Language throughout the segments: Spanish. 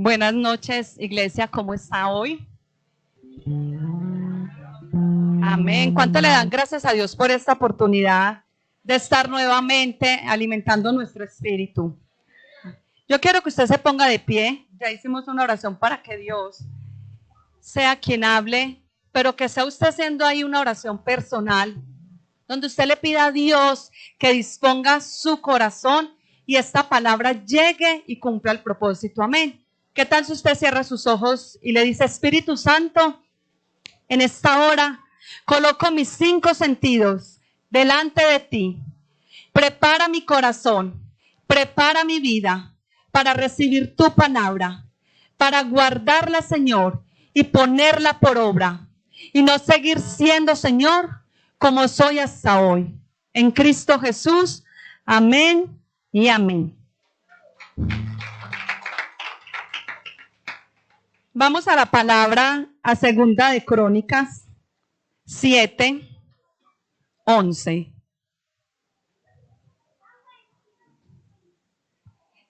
Buenas noches, iglesia, ¿cómo está hoy? Amén. ¿Cuánto le dan gracias a Dios por esta oportunidad de estar nuevamente alimentando nuestro espíritu? Yo quiero que usted se ponga de pie. Ya hicimos una oración para que Dios sea quien hable, pero que sea usted haciendo ahí una oración personal, donde usted le pida a Dios que disponga su corazón y esta palabra llegue y cumpla el propósito. Amén. ¿Qué tal si usted cierra sus ojos y le dice: Espíritu Santo, en esta hora coloco mis 5 sentidos delante de ti. Prepara mi corazón, prepara mi vida para recibir tu palabra, para guardarla, Señor, y ponerla por obra, y no seguir siendo, Señor, como soy hasta hoy. En Cristo Jesús, amén y amén. Vamos a la palabra, a Segunda de Crónicas 7:11.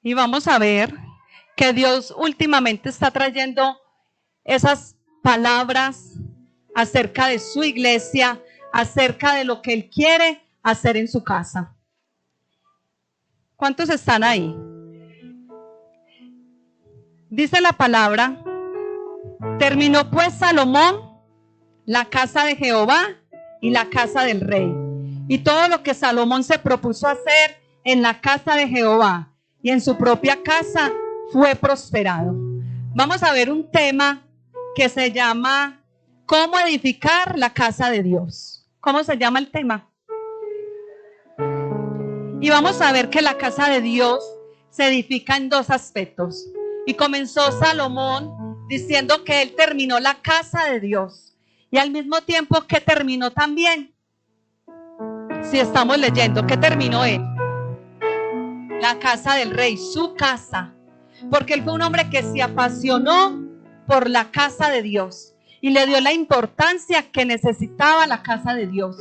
Y vamos a ver que Dios últimamente está trayendo esas palabras acerca de su iglesia, acerca de lo que Él quiere hacer en su casa. ¿Cuántos están ahí? Dice la palabra: terminó pues Salomón la casa de Jehová y la casa del rey, y todo lo que Salomón se propuso hacer en la casa de Jehová y en su propia casa fue prosperado. Vamos a ver un tema que se llama ¿cómo edificar la casa de Dios? ¿Cómo se llama el tema? Y vamos a ver que la casa de Dios se edifica en 2 aspectos. Y comenzó Salomón diciendo que él terminó la casa de Dios, y al mismo tiempo que terminó también, si estamos leyendo, ¿qué terminó él? La casa del rey, su casa, porque él fue un hombre que se apasionó por la casa de Dios y le dio la importancia que necesitaba la casa de Dios.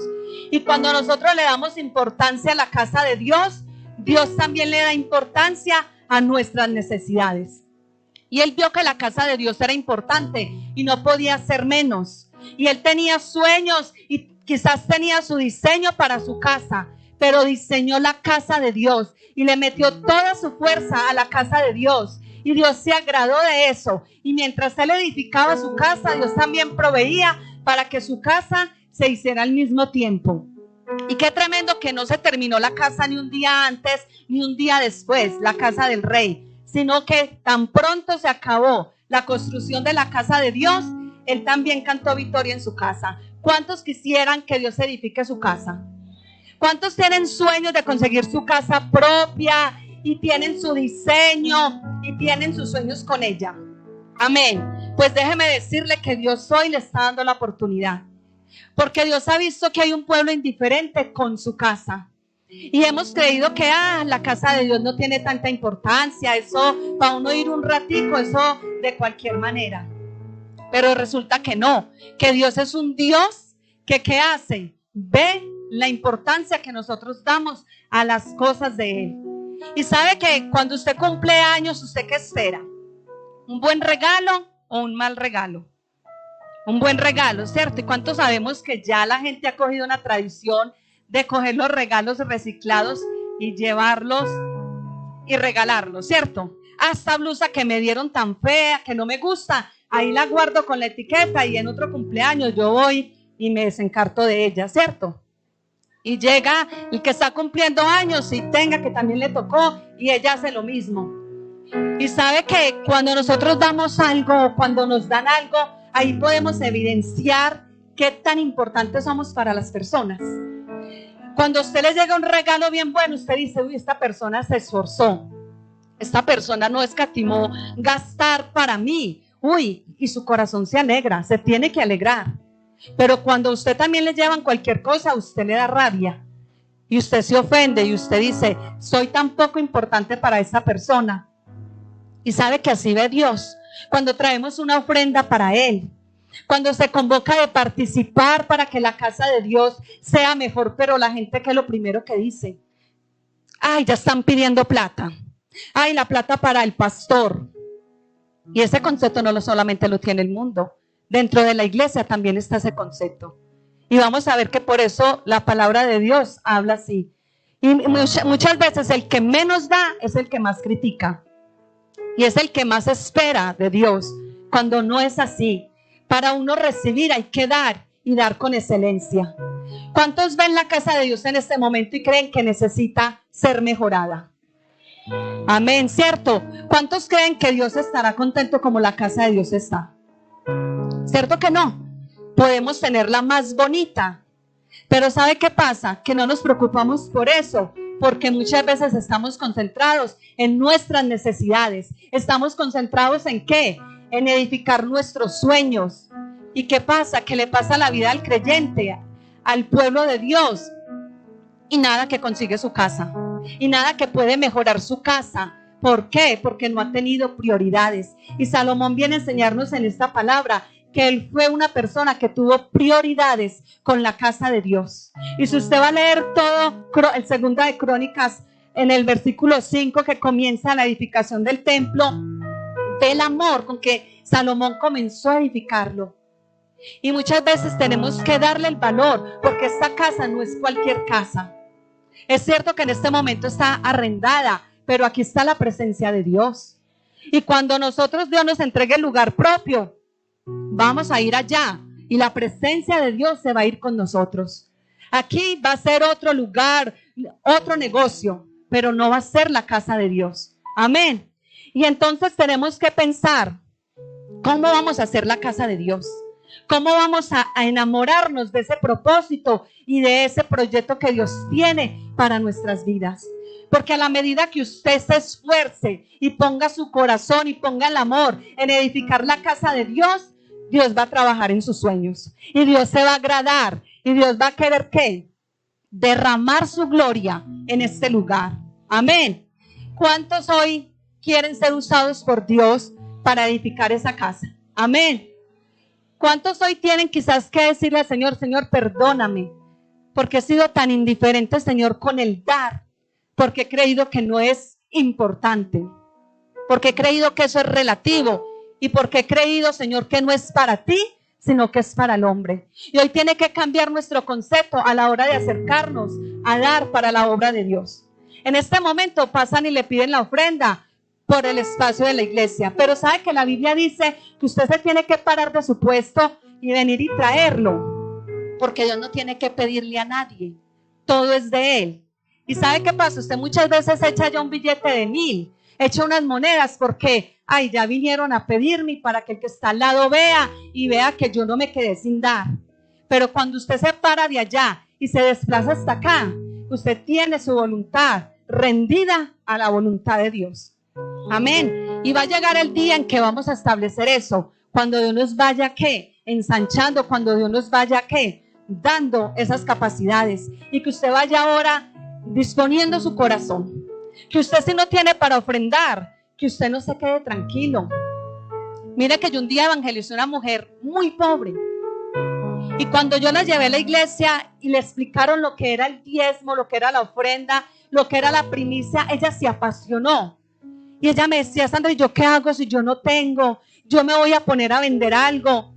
Y cuando nosotros le damos importancia a la casa de Dios, Dios también le da importancia a nuestras necesidades. Y él vio que la casa de Dios era importante y no podía ser menos. Y él tenía sueños y quizás tenía su diseño para su casa, pero diseñó la casa de Dios y le metió toda su fuerza a la casa de Dios. Y Dios se agradó de eso. Y mientras él edificaba su casa, Dios también proveía para que su casa se hiciera al mismo tiempo. Y qué tremendo que no se terminó la casa ni un día antes ni un día después, la casa del rey, sino que tan pronto se acabó la construcción de la casa de Dios, él también cantó victoria en su casa. ¿Cuántos quisieran que Dios edifique su casa? ¿Cuántos tienen sueños de conseguir su casa propia y tienen su diseño y tienen sus sueños con ella? Amén. Pues déjeme decirle que Dios hoy le está dando la oportunidad, porque Dios ha visto que hay un pueblo indiferente con su casa. Y hemos creído que la casa de Dios no tiene tanta importancia, eso para uno ir un ratico, eso de cualquier manera. Pero resulta que no, que Dios es un Dios que ¿qué hace? Ve la importancia que nosotros damos a las cosas de Él. Y sabe que cuando usted cumple años, ¿usted qué espera? ¿Un buen regalo o un mal regalo? Un buen regalo, ¿cierto? ¿Y cuántos sabemos que ya la gente ha cogido una tradición de coger los regalos reciclados y llevarlos y regalarlos, ¿cierto? Esta blusa que me dieron tan fea, que no me gusta, ahí la guardo con la etiqueta y en otro cumpleaños yo voy y me desencarto de ella, ¿cierto? Y llega el que está cumpliendo años y tenga que también le tocó y ella hace lo mismo. Y sabe que cuando nosotros damos algo, cuando nos dan algo, ahí podemos evidenciar qué tan importantes somos para las personas. Cuando a usted le llega un regalo bien bueno, usted dice: uy, esta persona se esforzó, esta persona no escatimó gastar para mí, uy, y su corazón se alegra, se tiene que alegrar. Pero cuando a usted también le llevan cualquier cosa, a usted le da rabia y usted se ofende y usted dice: soy tan poco importante para esta persona. Y sabe que así ve Dios cuando traemos una ofrenda para Él, cuando se convoca de participar para que la casa de Dios sea mejor, pero la gente, ¿qué es lo primero que dice? Ay, ya están pidiendo plata. Ay, la plata para el pastor. Y ese concepto no solamente lo tiene el mundo, dentro de la iglesia también está ese concepto. Y vamos a ver que por eso la palabra de Dios habla así. Y muchas veces el que menos da es el que más critica. Y es el que más espera de Dios, cuando no es así. Para uno recibir hay que dar y dar con excelencia. ¿Cuántos ven la casa de Dios en este momento y creen que necesita ser mejorada? Amén, ¿cierto? ¿Cuántos creen que Dios estará contento como la casa de Dios está? ¿Cierto que no? Podemos tenerla más bonita, pero ¿sabe qué pasa? Que no nos preocupamos por eso, porque muchas veces estamos concentrados en nuestras necesidades. ¿Estamos concentrados en qué? En edificar nuestros sueños. ¿Y qué pasa? Que le pasa la vida al creyente, al pueblo de Dios, y nada que consigue su casa, y nada que puede mejorar su casa. ¿Por qué? Porque no ha tenido prioridades. Y Salomón viene a enseñarnos en esta palabra que él fue una persona que tuvo prioridades con la casa de Dios. Y si usted va a leer todo el Segunda de Crónicas, en el versículo 5 que comienza la edificación del templo, ve el amor con que Salomón comenzó a edificarlo. Y muchas veces tenemos que darle el valor, porque esta casa no es cualquier casa. Es cierto que en este momento está arrendada, pero aquí está la presencia de Dios. Y cuando Dios nos entregue el lugar propio, vamos a ir allá y la presencia de Dios se va a ir con nosotros. Aquí va a ser otro lugar, otro negocio, pero no va a ser la casa de Dios. Amén. Y entonces tenemos que pensar, ¿cómo vamos a hacer la casa de Dios? ¿Cómo vamos a enamorarnos de ese propósito y de ese proyecto que Dios tiene para nuestras vidas? Porque a la medida que usted se esfuerce y ponga su corazón y ponga el amor en edificar la casa de Dios, Dios va a trabajar en sus sueños. Y Dios se va a agradar. Y Dios va a querer ¿qué? Derramar su gloria en este lugar. Amén. ¿Cuántos hoy quieren ser usados por Dios para edificar esa casa? Amén. ¿Cuántos hoy tienen quizás que decirle al Señor, Señor, perdóname, porque he sido tan indiferente, Señor, con el dar, porque he creído que no es importante, porque he creído que eso es relativo, y porque he creído, Señor, que no es para ti, sino que es para el hombre. Y hoy tiene que cambiar nuestro concepto a la hora de acercarnos a dar para la obra de Dios. En este momento pasan y le piden la ofrenda por el espacio de la iglesia, pero sabe que la Biblia dice que usted se tiene que parar de su puesto y venir y traerlo, porque Dios no tiene que pedirle a nadie, todo es de Él. ¿Y sabe qué pasa? Usted muchas veces echa ya un billete de 1,000, echa unas monedas porque, ay, ya vinieron a pedirme para que el que está al lado vea y vea que yo no me quedé sin dar. Pero cuando usted se para de allá y se desplaza hasta acá, usted tiene su voluntad rendida a la voluntad de Dios. Amén. Y va a llegar el día en que vamos a establecer eso, cuando Dios nos vaya ¿qué? Ensanchando, cuando Dios nos vaya ¿qué? Dando esas capacidades, y que usted vaya ahora disponiendo su corazón, que usted si no tiene para ofrendar, que usted no se quede tranquilo. Mire que yo un día evangelicé a una mujer muy pobre, y cuando yo la llevé a la iglesia y le explicaron lo que era el diezmo, lo que era la ofrenda, lo que era la primicia, ella se apasionó. Y ella me decía, Sandra, ¿y yo qué hago si yo no tengo? Yo me voy a poner a vender algo.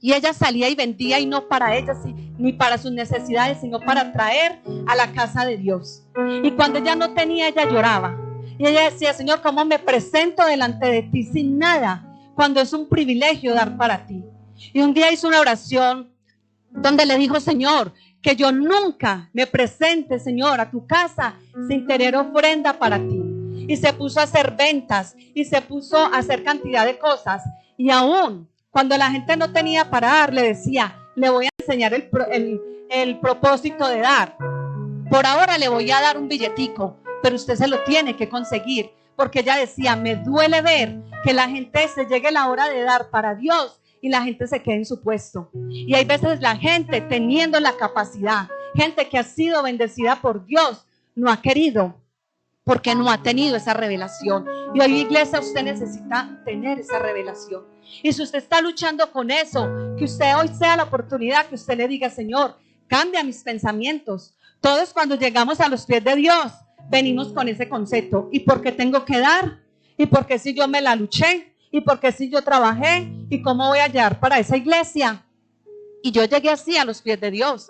Y ella salía y vendía, y no para ella, ni para sus necesidades, sino para traer a la casa de Dios. Y cuando ella no tenía, ella lloraba. Y ella decía, Señor, ¿cómo me presento delante de ti sin nada? Cuando es un privilegio dar para ti. Y un día hizo una oración donde le dijo, Señor, que yo nunca me presente, Señor, a tu casa sin tener ofrenda para ti. Y se puso a hacer ventas y se puso a hacer cantidad de cosas. Y aún cuando la gente no tenía para dar, le decía, le voy a enseñar el propósito de dar. Por ahora le voy a dar un billetico, pero usted se lo tiene que conseguir. Porque ella decía, me duele ver que la gente se llegue la hora de dar para Dios y la gente se quede en su puesto. Y hay veces la gente teniendo la capacidad, gente que ha sido bendecida por Dios, no ha querido, porque no ha tenido esa revelación. Y hoy, iglesia, usted necesita tener esa revelación. Y si usted está luchando con eso, que usted hoy sea la oportunidad que usted le diga, Señor, cambia mis pensamientos. Todos cuando llegamos a los pies de Dios, venimos con ese concepto. ¿Y por qué tengo que dar? ¿Y por qué si yo me la luché? ¿Y por qué si yo trabajé? ¿Y cómo voy a llegar para esa iglesia? Y yo llegué así a los pies de Dios.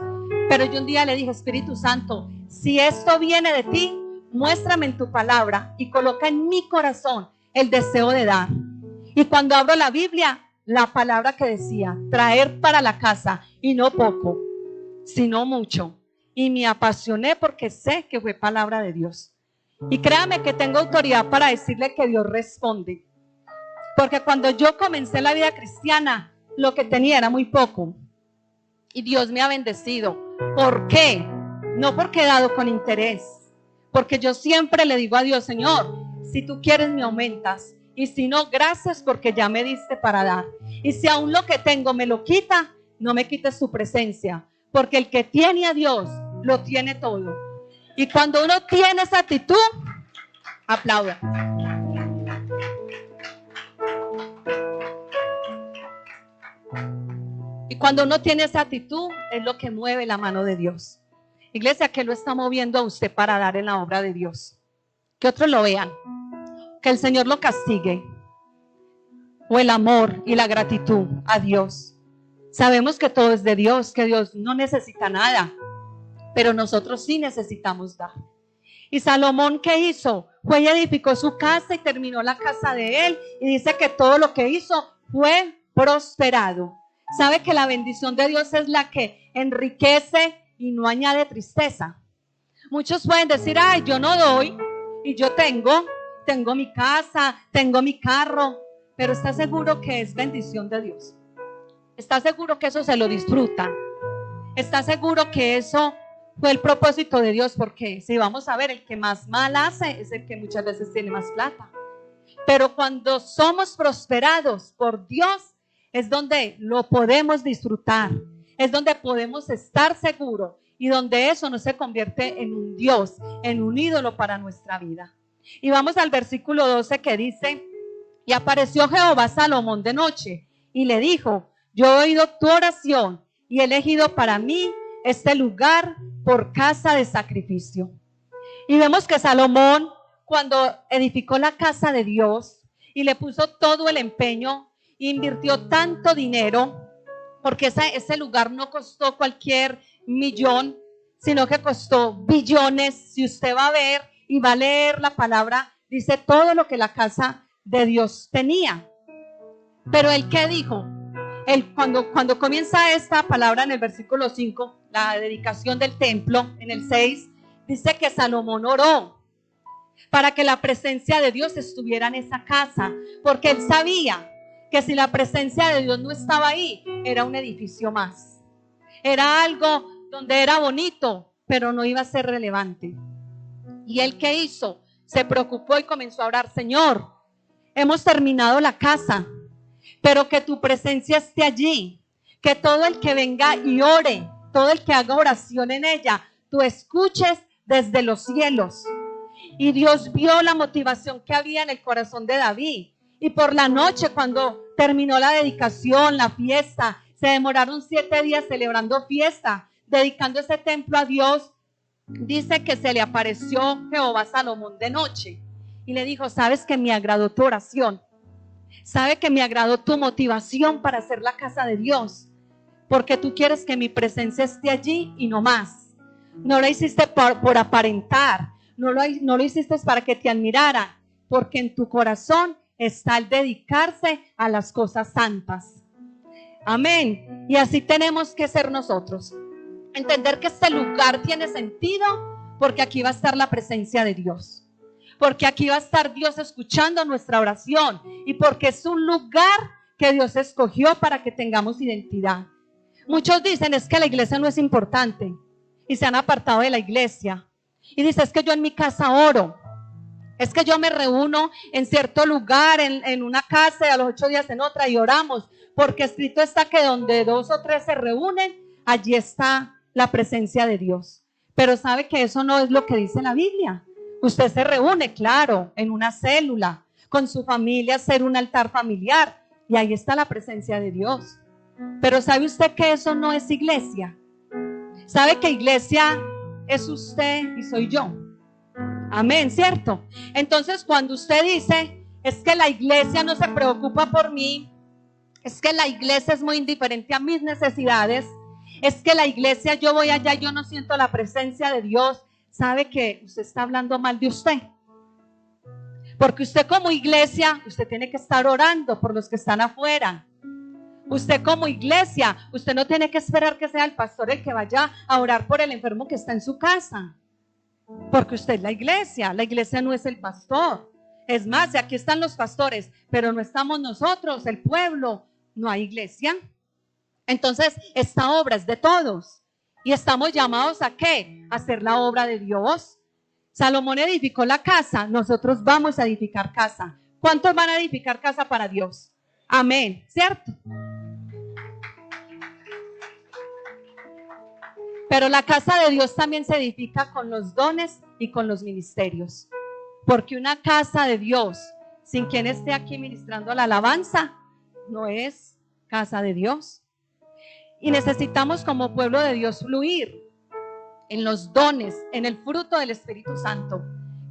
Pero yo un día le dije, Espíritu Santo, si esto viene de ti, muéstrame en tu palabra y coloca en mi corazón el deseo de dar. Y cuando abro la Biblia, la palabra que decía, traer para la casa, y no poco, sino mucho. Y me apasioné porque sé que fue palabra de Dios. Y créame que tengo autoridad para decirle que Dios responde. Porque cuando yo comencé la vida cristiana, lo que tenía era muy poco. Y Dios me ha bendecido. ¿Por qué? No porque he dado con interés. Porque yo siempre le digo a Dios, Señor, si tú quieres me aumentas. Y si no, gracias porque ya me diste para dar. Y si aún lo que tengo me lo quita, no me quites su presencia. Porque el que tiene a Dios, lo tiene todo. Y cuando uno tiene esa actitud, aplauda. Y cuando uno tiene esa actitud, es lo que mueve la mano de Dios. Iglesia, ¿qué lo está moviendo a usted para dar en la obra de Dios? Que otros lo vean. Que el Señor lo castigue. O el amor y la gratitud a Dios. Sabemos que todo es de Dios, que Dios no necesita nada. Pero nosotros sí necesitamos dar. Y Salomón, ¿qué hizo? Fue y edificó su casa y terminó la casa de él. Y dice que todo lo que hizo fue prosperado. ¿Sabe que la bendición de Dios es la que enriquece y no añade tristeza? Muchos pueden decir, ay, yo no doy y yo tengo mi casa, tengo mi carro, pero ¿está seguro que es bendición de Dios? ¿Está seguro que eso se lo disfrutan? ¿Está seguro que eso fue el propósito de Dios? Porque si vamos a ver, el que más mal hace es el que muchas veces tiene más plata. Pero cuando somos prosperados por Dios, es donde lo podemos disfrutar, es donde podemos estar seguros y donde eso no se convierte en un Dios, en un ídolo para nuestra vida. Y vamos al versículo 12 que dice, y apareció Jehová a Salomón de noche y le dijo, yo he oído tu oración y he elegido para mí este lugar por casa de sacrificio. Y vemos que Salomón, cuando edificó la casa de Dios y le puso todo el empeño, invirtió tanto dinero, porque ese lugar no costó cualquier millón, sino que costó billones. Si usted va a ver y va a leer la palabra, dice todo lo que la casa de Dios tenía. Pero él, ¿qué dijo? Él, cuando comienza esta palabra en el versículo 5, la dedicación del templo, en el 6, dice que Salomón oró para que la presencia de Dios estuviera en esa casa, porque él sabía que si la presencia de Dios no estaba ahí, era un edificio más. Era algo donde era bonito, pero no iba a ser relevante. ¿Y él qué hizo? Se preocupó y comenzó a orar, Señor, hemos terminado la casa, pero que tu presencia esté allí, que todo el que venga y ore, todo el que haga oración en ella, tú escuches desde los cielos. Y Dios vio la motivación que había en el corazón de David. Y por la noche, cuando terminó la dedicación, la fiesta, se demoraron 7 días celebrando fiesta, dedicando ese templo a Dios. Dice que se le apareció Jehová a Salomón de noche y le dijo, sabes que me agradó tu oración, sabe que me agradó tu motivación para hacer la casa de Dios, porque tú quieres que mi presencia esté allí y no más. No lo hiciste por aparentar, no lo hiciste para que te admiraran, porque en tu corazón está el dedicarse a las cosas santas. Amén. Y así tenemos que ser nosotros. Entender que este lugar tiene sentido porque aquí va a estar la presencia de Dios. Porque aquí va a estar Dios escuchando nuestra oración. Y porque es un lugar que Dios escogió para que tengamos identidad. Muchos dicen, es que la iglesia no es importante. Y se han apartado de la iglesia. Y dicen, es que yo en mi casa oro. Es que yo me reúno en cierto lugar, en una casa, y a los 8 días en otra, y oramos, porque escrito está que donde 2 o 3 se reúnen, allí está la presencia de Dios. Pero sabe que eso no es lo que dice la Biblia. Usted se reúne, claro, en una célula, con su familia, hacer un altar familiar, y ahí está la presencia de Dios. Pero ¿sabe usted que eso no es iglesia? ¿Sabe que iglesia es usted y soy yo? Amén, ¿cierto? Entonces, cuando usted dice es que la iglesia no se preocupa por mí, es que la iglesia es muy indiferente a mis necesidades, es que la iglesia yo voy allá y yo no siento la presencia de Dios, sabe que usted está hablando mal de usted. Porque usted como iglesia, usted tiene que estar orando por los que están afuera. Usted como iglesia, usted no tiene que esperar que sea el pastor el que vaya a orar por el enfermo que está en su casa. Porque usted es la iglesia no es el pastor. Es más, aquí están los pastores, pero no estamos nosotros, el pueblo, no hay iglesia. Entonces, esta obra es de todos. Y estamos llamados ¿a qué? A hacer la obra de Dios. Salomón edificó la casa, nosotros vamos a edificar casa. ¿Cuántos van a edificar casa para Dios? Amén, ¿cierto? Pero la casa de Dios también se edifica con los dones y con los ministerios. Porque una casa de Dios, sin quien esté aquí ministrando la alabanza, no es casa de Dios. Y necesitamos como pueblo de Dios fluir en los dones, en el fruto del Espíritu Santo.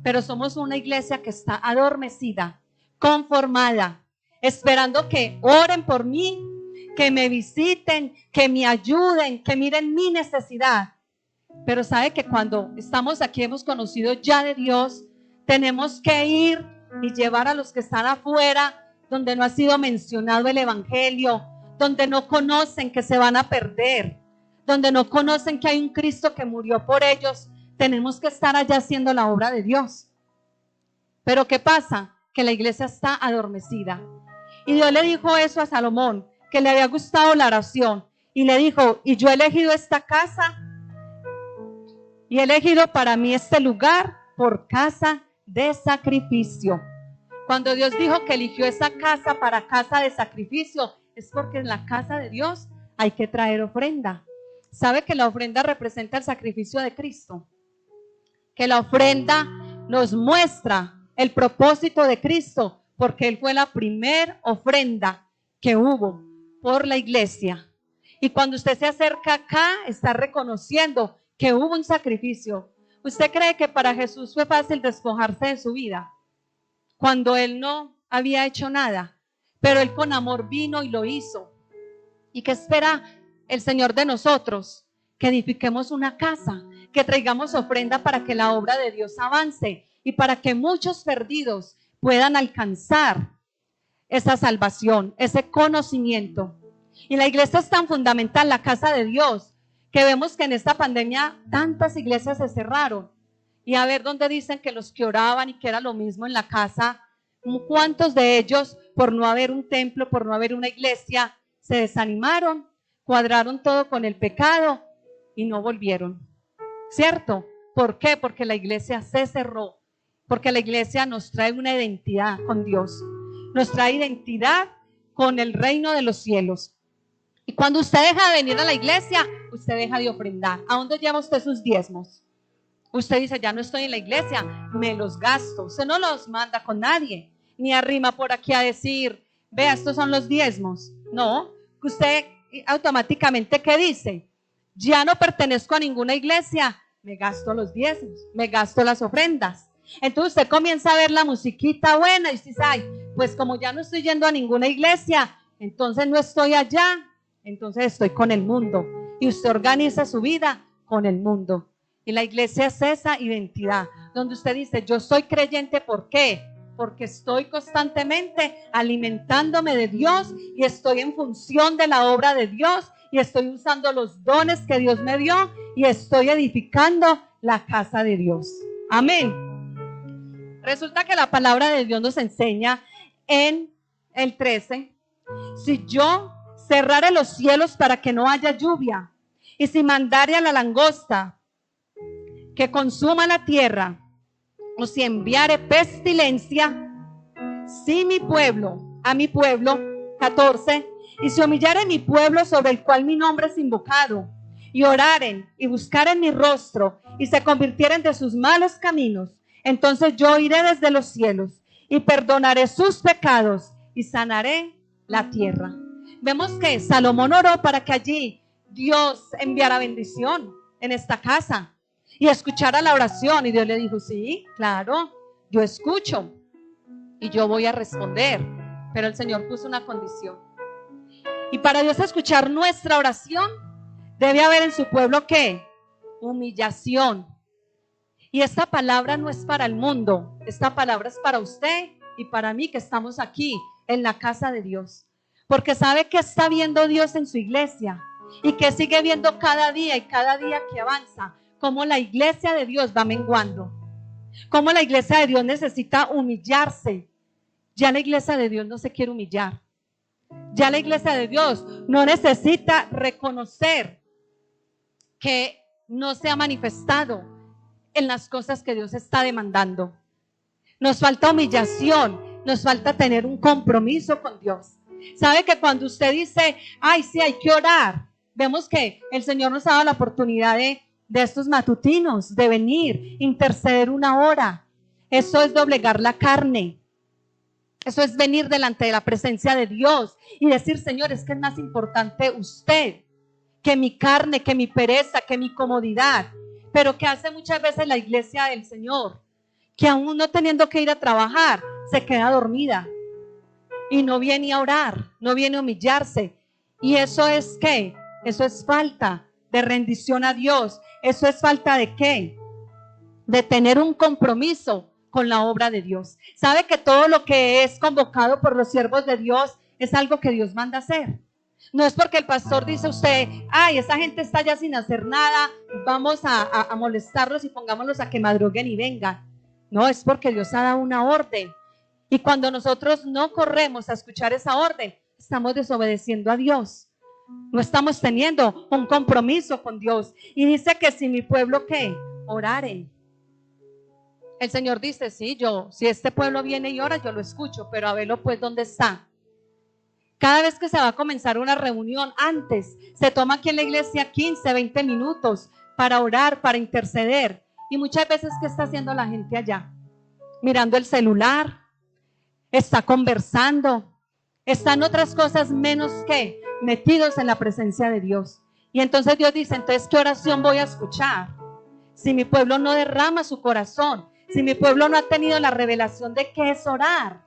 Pero somos una iglesia que está adormecida, conformada, esperando que oren por mí, que me visiten, que me ayuden, que miren mi necesidad. Pero sabe que cuando estamos aquí, hemos conocido ya de Dios, tenemos que ir y llevar a los que están afuera, donde no ha sido mencionado el evangelio, donde no conocen que se van a perder, donde no conocen que hay un Cristo que murió por ellos. Tenemos que estar allá haciendo la obra de Dios. Pero ¿qué pasa? Que la iglesia está adormecida. Y Dios le dijo eso a Salomón, que le había gustado la oración. Y le dijo, y yo he elegido esta casa, y he elegido para mí este lugar por casa de sacrificio. Cuando Dios dijo que eligió esa casa para casa de sacrificio, es porque en la casa de Dios hay que traer ofrenda. ¿Sabe que la ofrenda representa el sacrificio de Cristo? Que la ofrenda nos muestra el propósito de Cristo, porque Él fue la primer ofrenda que hubo por la iglesia. Y cuando usted se acerca acá, está reconociendo que hubo un sacrificio. ¿Usted cree que para Jesús fue fácil despojarse de su vida cuando Él no había hecho nada? Pero Él con amor vino y lo hizo. ¿Y qué espera el Señor de nosotros? Que edifiquemos una casa, que traigamos ofrenda para que la obra de Dios avance y para que muchos perdidos puedan alcanzar esa salvación, ese conocimiento. Y la iglesia es tan fundamental, la casa de Dios, que vemos que en esta pandemia tantas iglesias se cerraron. Y a ver dónde dicen que los que oraban y que era lo mismo en la casa, ¿cuántos de ellos por no haber un templo, por no haber una iglesia, se desanimaron, cuadraron todo con el pecado y no volvieron? ¿Cierto? ¿Por qué? Porque la iglesia se cerró, porque la iglesia nos trae una identidad con Dios, nos trae identidad con el reino de los cielos. Y cuando usted deja de venir a la iglesia, usted deja de ofrendar. ¿A dónde lleva usted sus diezmos? Usted dice, ya no estoy en la iglesia, me los gasto. Usted no los manda con nadie, ni arrima por aquí a decir, vea, estos son los diezmos. No, usted automáticamente, ¿qué dice? Ya no pertenezco a ninguna iglesia, me gasto los diezmos, me gasto las ofrendas. Entonces usted comienza a ver la musiquita buena y dice, ay, pues como ya no estoy yendo a ninguna iglesia, entonces no estoy allá, entonces estoy con el mundo. Y usted organiza su vida con el mundo. Y la iglesia es esa identidad, donde usted dice, yo soy creyente, ¿por qué? Porque estoy constantemente alimentándome de Dios y estoy en función de la obra de Dios y estoy usando los dones que Dios me dio y estoy edificando la casa de Dios. Amén. Resulta que la palabra de Dios nos enseña en el 13, si yo cerrare los cielos para que no haya lluvia, y si mandare a la langosta que consuma la tierra, o si enviare pestilencia, si mi pueblo, a mi pueblo, 14, y se humillare mi pueblo sobre el cual mi nombre es invocado, y oraren y buscaren mi rostro, y se convirtieren de sus malos caminos, entonces yo iré desde los cielos, y perdonaré sus pecados, y sanaré la tierra. Vemos que Salomón oró para que allí Dios enviara bendición en esta casa y escuchara la oración. Y Dios le dijo, sí, claro, yo escucho. y yo voy a responder. Pero el Señor puso una condición. Y para Dios escuchar nuestra oración, debe haber en su pueblo ¿qué? Humillación. Y esta palabra no es para el mundo, esta palabra es para usted y para mí que estamos aquí en la casa de Dios. Porque sabe que está viendo Dios en su iglesia y que sigue viendo cada día y cada día que avanza, cómo la iglesia de Dios va menguando, cómo la iglesia de Dios necesita humillarse. Ya la iglesia de Dios no se quiere humillar. Ya la iglesia de Dios no necesita reconocer que no se ha manifestado en las cosas que Dios está demandando. Nos falta humillación, nos falta tener un compromiso con Dios. Sabe que cuando usted dice, ay, sí, hay que orar, vemos que el Señor nos ha dado la oportunidad de estos matutinos, de venir, interceder una hora. Eso es doblegar la carne. Eso es venir delante de la presencia de Dios y decir, Señor, es que es más importante usted que mi carne, que mi pereza, que mi comodidad. Pero que hace muchas veces la iglesia del Señor, que aún no teniendo que ir a trabajar, se queda dormida y no viene a orar, no viene a humillarse. ¿Y eso es qué? Eso es falta de rendición a Dios. Eso es falta de qué? De tener un compromiso con la obra de Dios. ¿Sabe que todo lo que es convocado por los siervos de Dios es algo que Dios manda hacer? No es porque el pastor dice a usted, ay, esa gente está ya sin hacer nada, vamos a molestarlos y pongámoslos a que madruguen y vengan. No, es porque Dios ha dado una orden. Y cuando nosotros no corremos a escuchar esa orden, estamos desobedeciendo a Dios. No estamos teniendo un compromiso con Dios. Y dice que si mi pueblo, ¿qué? Orare. El Señor dice, sí, si este pueblo viene y ora, yo lo escucho, pero a verlo pues, ¿dónde está? Cada vez que se va a comenzar una reunión, antes se toma aquí en la iglesia 15, 20 minutos para orar, para interceder. Y muchas veces, ¿qué está haciendo la gente allá? Mirando el celular, está conversando, están otras cosas menos que metidos en la presencia de Dios. Y entonces Dios dice, entonces, ¿qué oración voy a escuchar? Si mi pueblo no derrama su corazón, si mi pueblo no ha tenido la revelación de qué es orar.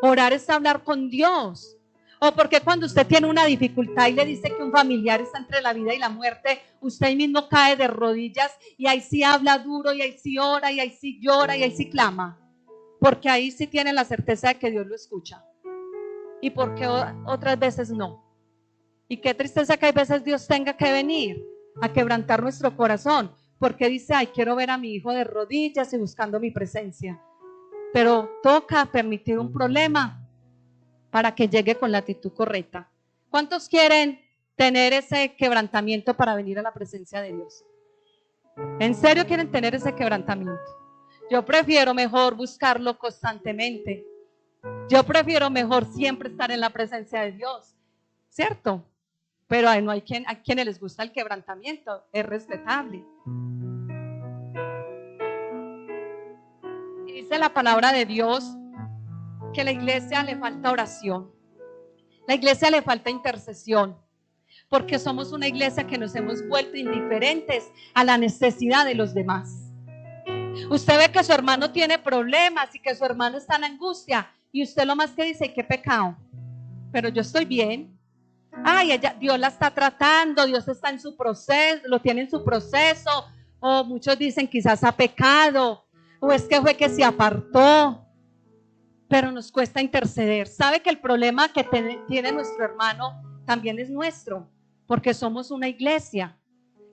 Orar es hablar con Dios. O porque cuando usted tiene una dificultad y le dice que un familiar está entre la vida y la muerte, usted mismo cae de rodillas y ahí sí habla duro y ahí sí ora y ahí sí llora y ahí sí clama. Porque ahí sí tiene la certeza de que Dios lo escucha. Y porque otras veces no. Y qué tristeza que hay veces Dios tenga que venir a quebrantar nuestro corazón. Porque dice, ay, quiero ver a mi hijo de rodillas y buscando mi presencia. Pero toca permitir un problema para que llegue con la actitud correcta. ¿Cuántos quieren tener ese quebrantamiento para venir a la presencia de Dios? ¿En serio quieren tener ese quebrantamiento? Yo prefiero mejor buscarlo constantemente. Yo prefiero mejor siempre estar en la presencia de Dios, ¿cierto? Pero no hay a quienes les gusta el quebrantamiento, es respetable. Y dice la palabra de Dios que a la iglesia le falta oración, la iglesia le falta intercesión, porque somos una iglesia que nos hemos vuelto indiferentes a la necesidad de los demás. Usted ve que su hermano tiene problemas y que su hermano está en angustia y usted lo más que dice, qué pecado, pero yo estoy bien. Ay, Dios la está tratando, Dios está en su proceso, lo tiene en su proceso, o muchos dicen quizás ha pecado, o es que fue que se apartó, pero nos cuesta interceder. ¿Sabe que el problema que tiene nuestro hermano también es nuestro? Porque somos una iglesia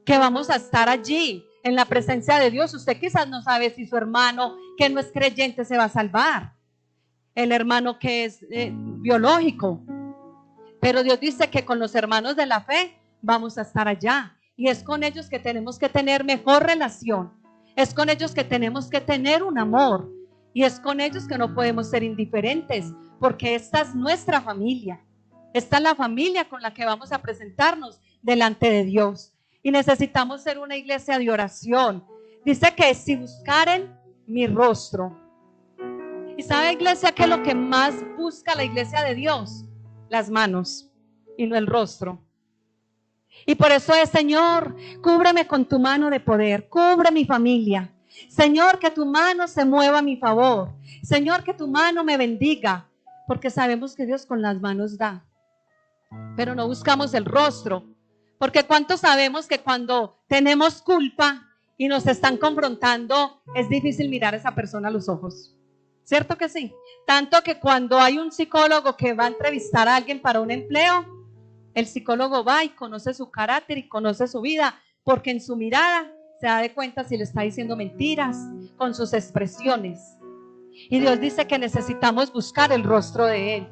que vamos a estar allí en la presencia de Dios. Usted quizás no sabe si su hermano que no es creyente se va a salvar, el hermano que es biológico. Pero Dios dice que con los hermanos de la fe vamos a estar allá. Y es con ellos que tenemos que tener mejor relación. Es con ellos que tenemos que tener un amor. Y es con ellos que no podemos ser indiferentes. Porque esta es nuestra familia. Esta es la familia con la que vamos a presentarnos delante de Dios. Y necesitamos ser una iglesia de oración. Dice que si buscaren mi rostro. ¿Y sabe, iglesia, qué es lo que más busca la iglesia de Dios? Las manos y no el rostro. Y por eso es, Señor, cúbreme con tu mano de poder, cubre mi familia, Señor, que tu mano se mueva a mi favor. Señor, que tu mano me bendiga. Porque sabemos que Dios con las manos da. Pero no buscamos el rostro. Porque cuánto sabemos que cuando tenemos culpa y nos están confrontando, es difícil mirar a esa persona a los ojos. ¿Cierto que sí? Tanto que cuando hay un psicólogo que va a entrevistar a alguien para un empleo, el psicólogo va y conoce su carácter y conoce su vida, porque en su mirada se da de cuenta si le está diciendo mentiras, con sus expresiones. Y Dios dice que necesitamos buscar el rostro de Él.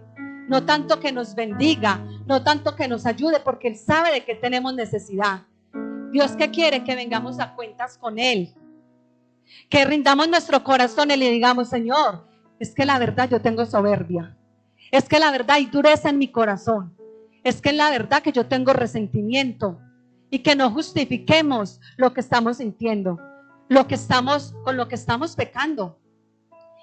No tanto que nos bendiga, no tanto que nos ayude, porque Él sabe de qué tenemos necesidad. Dios que quiere que vengamos a cuentas con Él. Que rindamos nuestro corazón y le digamos, Señor, es que la verdad yo tengo soberbia. Es que la verdad hay dureza en mi corazón. Es que la verdad que yo tengo resentimiento. Y que no justifiquemos lo que estamos sintiendo, con lo que estamos pecando.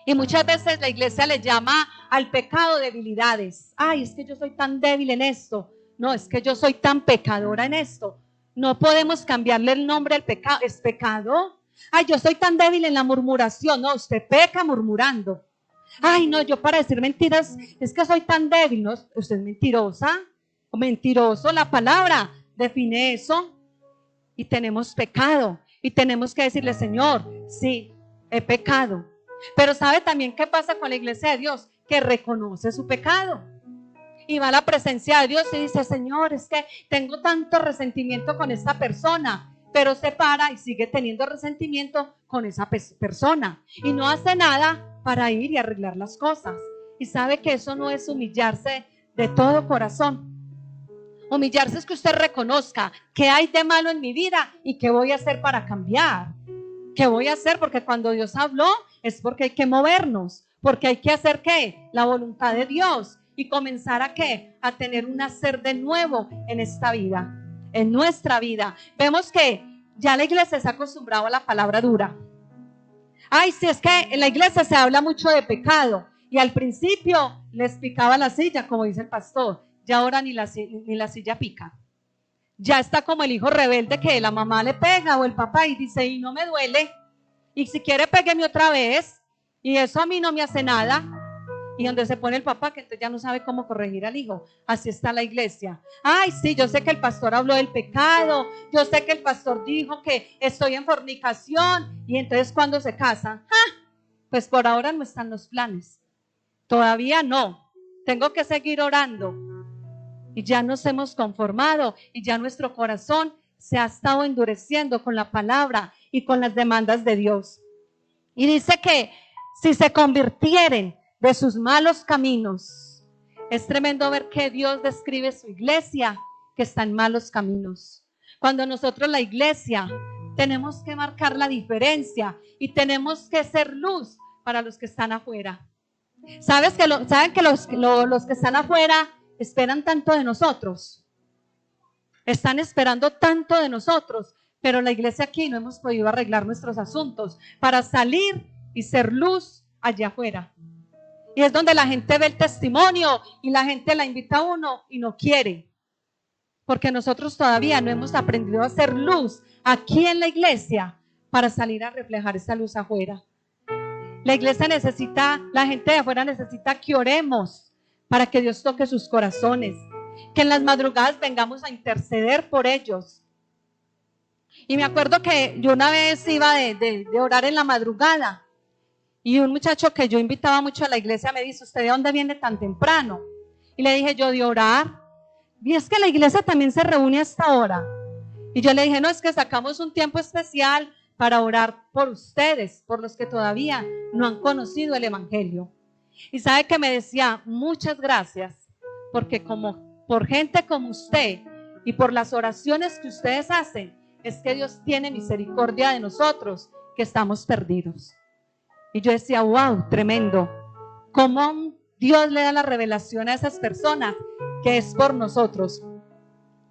Y muchas veces la iglesia le llama al pecado debilidades. Ay, es que yo soy tan débil en esto. No, es que yo soy tan pecadora en esto. No podemos cambiarle el nombre al pecado. ¿Es pecado? Ay, yo soy tan débil en la murmuración. No, usted peca murmurando. Ay, no, yo para decir mentiras, es que soy tan débil. No, usted es mentirosa o mentiroso. La palabra define eso. Y tenemos pecado. Y tenemos que decirle, Señor, sí, he pecado. Pero ¿sabe también qué pasa con la iglesia de Dios? Que reconoce su pecado. Y va a la presencia de Dios y dice, Señor, es que tengo tanto resentimiento con esta persona. Pero se para y sigue teniendo resentimiento con esa persona. Y no hace nada para ir y arreglar las cosas. Y sabe que eso no es humillarse de todo corazón. Humillarse es que usted reconozca qué hay de malo en mi vida y qué voy a hacer para cambiar. ¿Qué voy a hacer? Porque cuando Dios habló es porque hay que movernos, porque hay que hacer ¿qué? La voluntad de Dios y comenzar a ¿qué? A tener un hacer de nuevo en esta vida, en nuestra vida. Vemos que ya la iglesia se ha acostumbrado a la palabra dura. Ay, si es que en la iglesia se habla mucho de pecado y al principio les picaba la silla, como dice el pastor, ya ahora ni la silla pica. Ya está como el hijo rebelde que la mamá le pega o el papá y dice, y no me duele, y si quiere pégueme otra vez, y eso a mí no me hace nada. Y donde se pone el papá, que entonces ya no sabe cómo corregir al hijo. Así está la iglesia. Ay, sí, yo sé que el pastor habló del pecado, yo sé que el pastor dijo que estoy en fornicación, y entonces cuando se casan, pues por ahora no están los planes. Todavía no, tengo que seguir orando. Y ya nos hemos conformado y ya nuestro corazón se ha estado endureciendo con la palabra y con las demandas de Dios. Y dice que si se convirtieren de sus malos caminos, es tremendo ver que Dios describe su iglesia que está en malos caminos. Cuando nosotros la iglesia tenemos que marcar la diferencia y tenemos que ser luz para los que están afuera. ¿Saben que los que están afuera esperan tanto de nosotros? Están esperando tanto de nosotros, pero la iglesia aquí no hemos podido arreglar nuestros asuntos para salir y ser luz allá afuera. Y es donde la gente ve el testimonio y la gente la invita a uno y no quiere. Porque nosotros todavía no hemos aprendido a hacer luz aquí en la iglesia para salir a reflejar esa luz afuera. La iglesia necesita, la gente de afuera necesita que oremos para que Dios toque sus corazones, que en las madrugadas vengamos a interceder por ellos. Y me acuerdo que yo una vez iba de orar en la madrugada y un muchacho que yo invitaba mucho a la iglesia me dice, ¿usted de dónde viene tan temprano? Y le dije yo, de orar. Y es que la iglesia también se reúne a esta hora. Y yo le dije, no, es que sacamos un tiempo especial para orar por ustedes, por los que todavía no han conocido el evangelio. Y sabe que me decía, muchas gracias, porque como por gente como usted y por las oraciones que ustedes hacen, es que Dios tiene misericordia de nosotros que estamos perdidos. Y yo decía, wow, tremendo. Cómo Dios le da la revelación a esas personas que es por nosotros.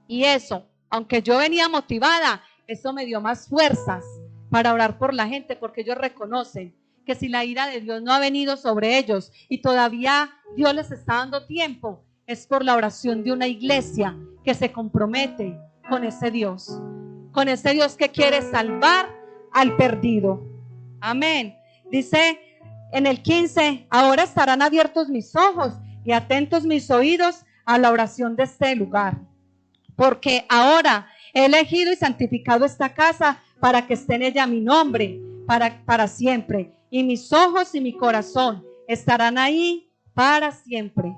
Y eso, aunque yo venía motivada, eso me dio más fuerzas para orar por la gente, porque ellos reconocen que si la ira de Dios no ha venido sobre ellos y todavía Dios les está dando tiempo, es por la oración de una iglesia que se compromete con ese Dios que quiere salvar al perdido. Amén. Dice en el 15, ahora estarán abiertos mis ojos y atentos mis oídos a la oración de este lugar. Porque ahora he elegido y santificado esta casa para que esté en ella mi nombre para siempre. Y mis ojos y mi corazón estarán ahí para siempre.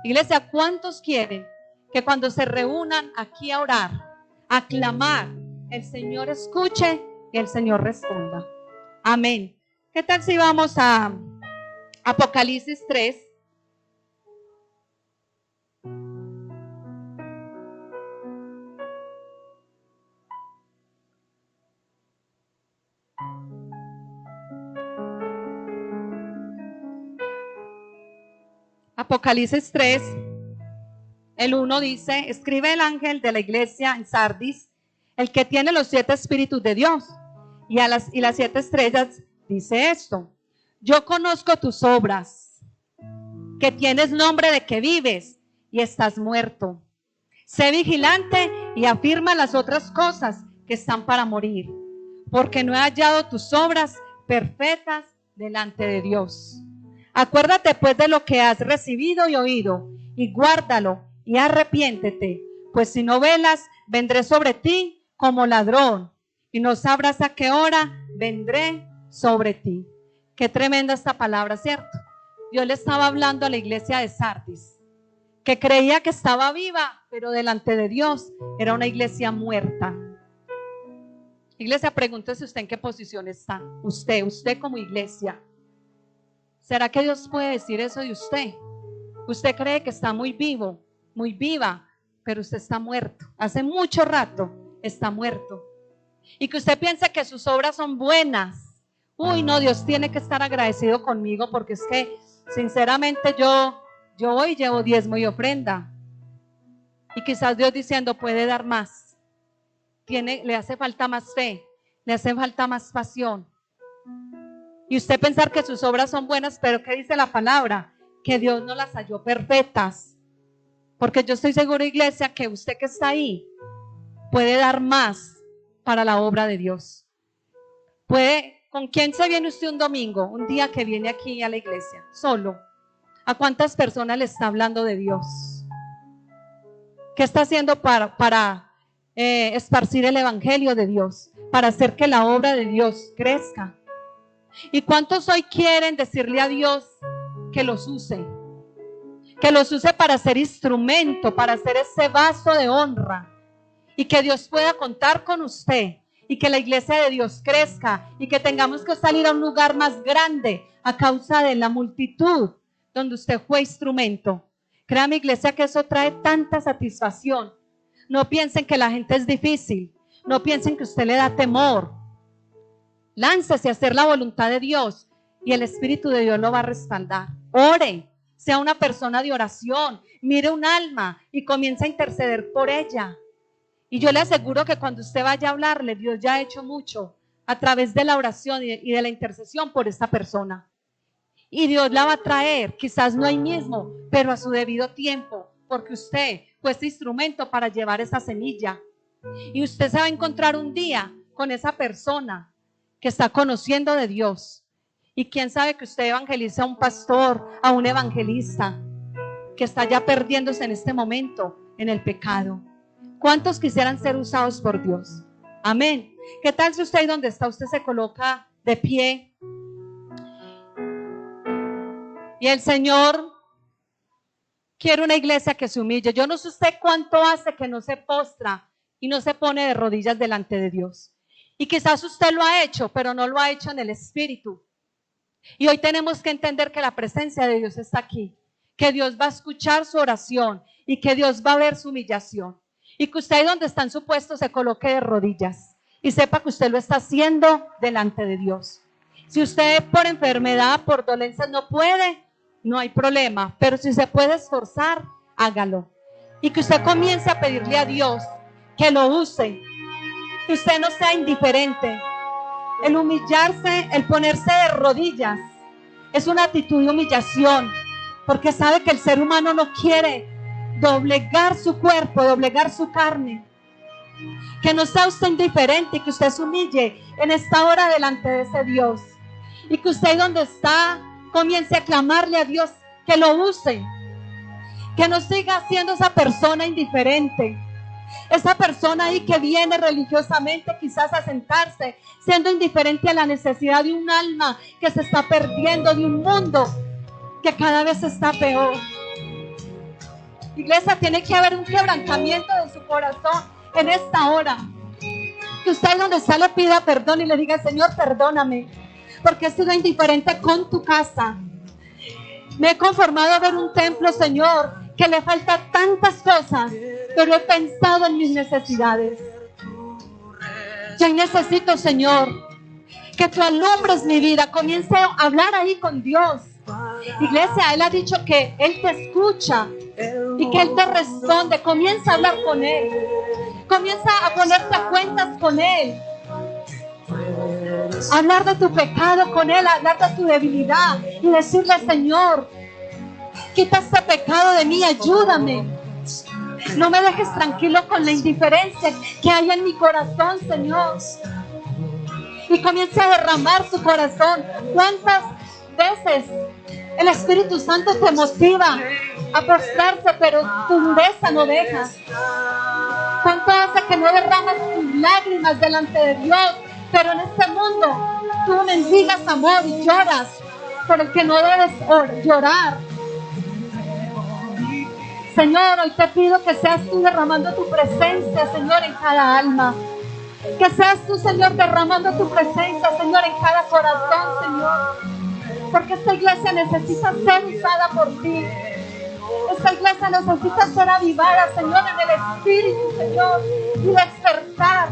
Iglesia, ¿cuántos quieren que cuando se reúnan aquí a orar, a clamar, el Señor escuche y el Señor responda? Amén. ¿Qué tal si vamos a Apocalipsis 3? Apocalipsis 3, el 1 dice, escribe el ángel de la iglesia en Sardis, el que tiene los 7 espíritus de Dios y las 7 estrellas, dice esto: yo conozco tus obras, que tienes nombre de que vives y estás muerto. Sé vigilante y afirma las otras cosas que están para morir, porque no he hallado tus obras perfectas delante de Dios. Acuérdate pues de lo que has recibido y oído, y guárdalo y arrepiéntete, pues si no velas, vendré sobre ti como ladrón, y no sabrás a qué hora vendré sobre ti. Qué tremenda esta palabra, ¿cierto? Yo le estaba hablando a la iglesia de Sardis, que creía que estaba viva, pero delante de Dios era una iglesia muerta. Iglesia, pregúntese usted en qué posición está. Usted como iglesia. ¿Será que Dios puede decir eso de usted? Usted cree que está muy vivo, muy viva, pero usted está muerto. Hace mucho rato está muerto. Y que usted piensa que sus obras son buenas. Uy, no, Dios tiene que estar agradecido conmigo porque es que sinceramente yo hoy llevo diezmo y ofrenda. Y quizás Dios diciendo, puede dar más. Le hace falta más fe, le hace falta más pasión. Y usted pensar que sus obras son buenas, pero ¿qué dice la palabra? Que Dios no las halló perfectas. Porque yo estoy seguro, iglesia, que usted que está ahí puede dar más para la obra de Dios. ¿Con quién se viene usted un domingo? Un día que viene aquí a la iglesia, solo. ¿A cuántas personas le está hablando de Dios? ¿Qué está haciendo para esparcir el evangelio de Dios? Para hacer que la obra de Dios crezca. ¿Y cuántos hoy quieren decirle a Dios que los use? Que los use para ser instrumento, para ser ese vaso de honra. Y que Dios pueda contar con usted. Y que la iglesia de Dios crezca. Y que tengamos que salir a un lugar más grande a causa de la multitud donde usted fue instrumento. Créame, iglesia, que eso trae tanta satisfacción. No piensen que la gente es difícil. No piensen que usted le da temor. Láncese a hacer la voluntad de Dios y el Espíritu de Dios lo va a respaldar. Ore, sea una persona de oración, mire un alma y comience a interceder por ella. Y yo le aseguro que cuando usted vaya a hablarle, Dios ya ha hecho mucho a través de la oración y de la intercesión por esta persona. Y Dios la va a traer, quizás no ahí mismo, pero a su debido tiempo, porque usted fue ese instrumento para llevar esa semilla. Y usted se va a encontrar un día con esa persona que está conociendo de Dios. Y quién sabe que usted evangeliza a un pastor, a un evangelista que está ya perdiéndose en este momento en el pecado. ¿Cuántos quisieran ser usados por Dios? Amén. ¿Qué tal si usted ahí donde está, usted se coloca de pie? Y el Señor quiere una iglesia que se humille. Yo no sé usted cuánto hace que no se postra y no se pone de rodillas delante de Dios. Y quizás usted lo ha hecho, pero no lo ha hecho en el Espíritu. Y hoy tenemos que entender que la presencia de Dios está aquí, que Dios va a escuchar su oración y que Dios va a ver su humillación. Y que usted ahí donde está en su puesto se coloque de rodillas y sepa que usted lo está haciendo delante de Dios. Si usted por enfermedad, por dolencias no puede, no hay problema, pero si se puede esforzar, hágalo. Y que usted comience a pedirle a Dios que lo use. Que usted no sea indiferente. El humillarse, el ponerse de rodillas, es una actitud de humillación, porque sabe que el ser humano no quiere doblegar su cuerpo, doblegar su carne. Que no sea usted indiferente y que usted se humille en esta hora delante de ese Dios. Y que usted donde está comience a clamarle a Dios que lo use. Que no siga siendo esa persona indiferente. Esa persona ahí que viene religiosamente quizás a sentarse, siendo indiferente a la necesidad de un alma que se está perdiendo, de un mundo que cada vez está peor. Iglesia, tiene que haber un quebrantamiento de su corazón en esta hora. Que usted donde está le pida perdón y le diga: Señor, perdóname, porque he sido indiferente con tu casa. Me he conformado a ver un templo, Señor, que le falta tantas cosas, pero he pensado en mis necesidades. Yo necesito, Señor, que tú alumbres mi vida. Comience a hablar ahí con Dios. Iglesia, Él ha dicho que Él te escucha y que Él te responde. Comienza a hablar con Él. Comienza a ponerte a cuentas con Él. Hablar de tu pecado con Él, hablar de tu debilidad y decirle: Señor, quita este pecado de mí, ayúdame. No me dejes tranquilo con la indiferencia que hay en mi corazón, Señor. Y comienza a derramar su corazón. ¿Cuántas veces el Espíritu Santo te motiva a postrarse, pero tu dureza no deja? ¿Cuánto hace que no derramas tus lágrimas delante de Dios? Pero en este mundo tú mendigas amor y lloras por el que no debes llorar. Señor, hoy te pido que seas tú derramando tu presencia, Señor, en cada alma. Que seas tú, Señor, derramando tu presencia, Señor, en cada corazón, Señor. Porque esta iglesia necesita ser usada por ti. Esta iglesia necesita ser avivada, Señor, en el Espíritu, Señor, y despertar.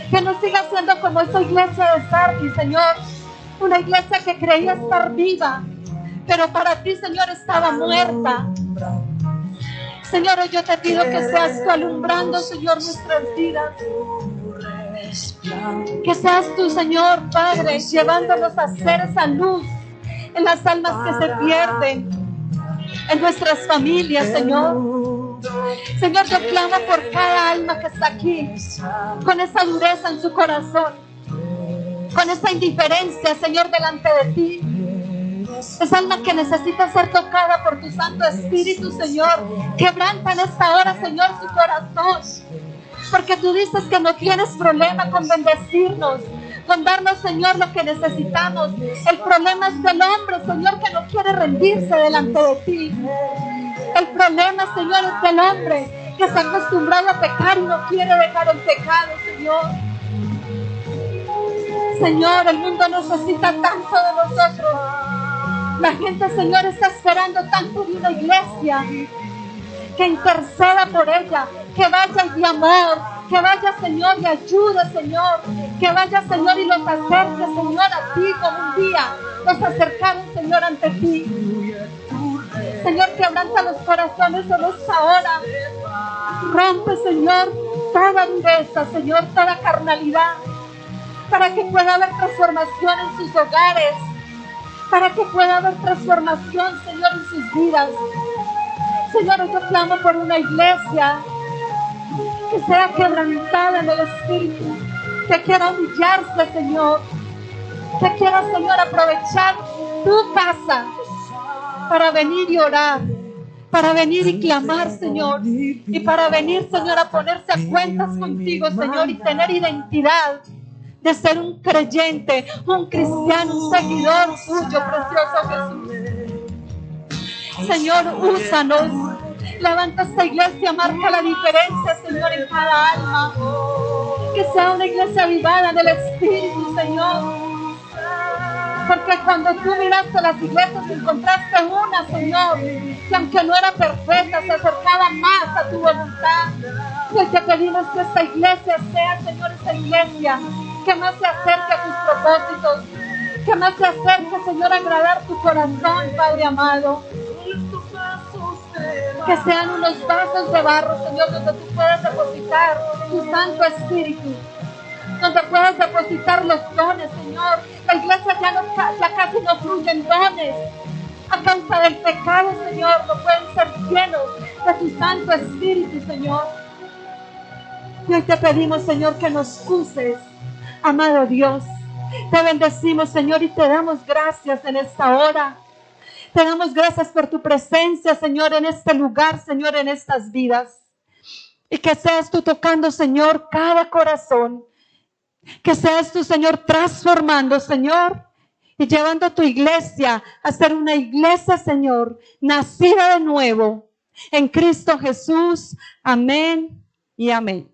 Que no siga siendo como esa iglesia de Sardis, Señor. Una iglesia que creía estar viva, pero para ti, Señor, estaba muerta. Señor, hoy yo te pido que seas tú alumbrando, Señor, nuestras vidas. Que seas tú, Señor, Padre, llevándonos a hacer esa luz en las almas que se pierden, en nuestras familias, Señor. Señor, yo clamo por cada alma que está aquí, con esa dureza en su corazón, con esa indiferencia, Señor, delante de ti. Esa alma que necesita ser tocada por tu Santo Espíritu, Señor. Quebranta en esta hora, Señor, su corazón. Porque tú dices que no tienes problema con bendecirnos, con darnos, Señor, lo que necesitamos. El problema es del hombre, Señor, que no quiere rendirse delante de ti. El problema, Señor, es del hombre que se ha acostumbrado a pecar y no quiere dejar el pecado, Señor. Señor, el mundo necesita tanto de nosotros. La gente, Señor, está esperando tanto de una iglesia que interceda por ella, que vaya de amor, que vaya, Señor, y ayude, Señor, que vaya, Señor, y los acerque, Señor, a ti como un día nos acercaron, Señor, ante ti. Señor, quebranta los corazones en esta hora. Rompe, Señor, toda dureza, Señor, toda carnalidad, para que pueda haber transformación en sus hogares, para que pueda haber transformación, Señor, en sus vidas. Señor, yo clamo por una iglesia que sea quebrantada en el Espíritu, que quiera humillarse, Señor, que quiera, Señor, aprovechar tu casa para venir y orar, para venir y clamar, Señor, y para venir, Señor, a ponerse a cuentas contigo, Señor, y tener identidad de ser un creyente, un cristiano, un seguidor tuyo, precioso Jesús. Señor, úsanos. Levanta esta iglesia, marca la diferencia, Señor, en cada alma. Que sea una iglesia avivada del Espíritu, Señor. Porque cuando tú miraste las iglesias, encontraste una, Señor, que aunque no era perfecta, se acercaba más a tu voluntad. Y te pedimos que esta iglesia sea, Señor, esta iglesia que más se acerque a tus propósitos, que más se acerque, Señor, a agradar tu corazón, Padre amado. Que sean unos vasos de barro, Señor, donde tú puedas depositar tu Santo Espíritu, donde puedas depositar los dones, Señor. La iglesia ya casi no fluyen dones a causa del pecado, Señor. No pueden ser llenos de tu Santo Espíritu, Señor. Y hoy te pedimos, Señor, que nos uses, amado Dios, Te bendecimos, Señor, y te damos gracias en esta hora. Te damos gracias por tu presencia, Señor, en este lugar, Señor, en estas vidas. Y que seas tú tocando, Señor, cada corazón. Que seas tú, Señor, transformando, Señor, y llevando a tu iglesia a ser una iglesia, Señor, nacida de nuevo en Cristo Jesús. Amén y amén.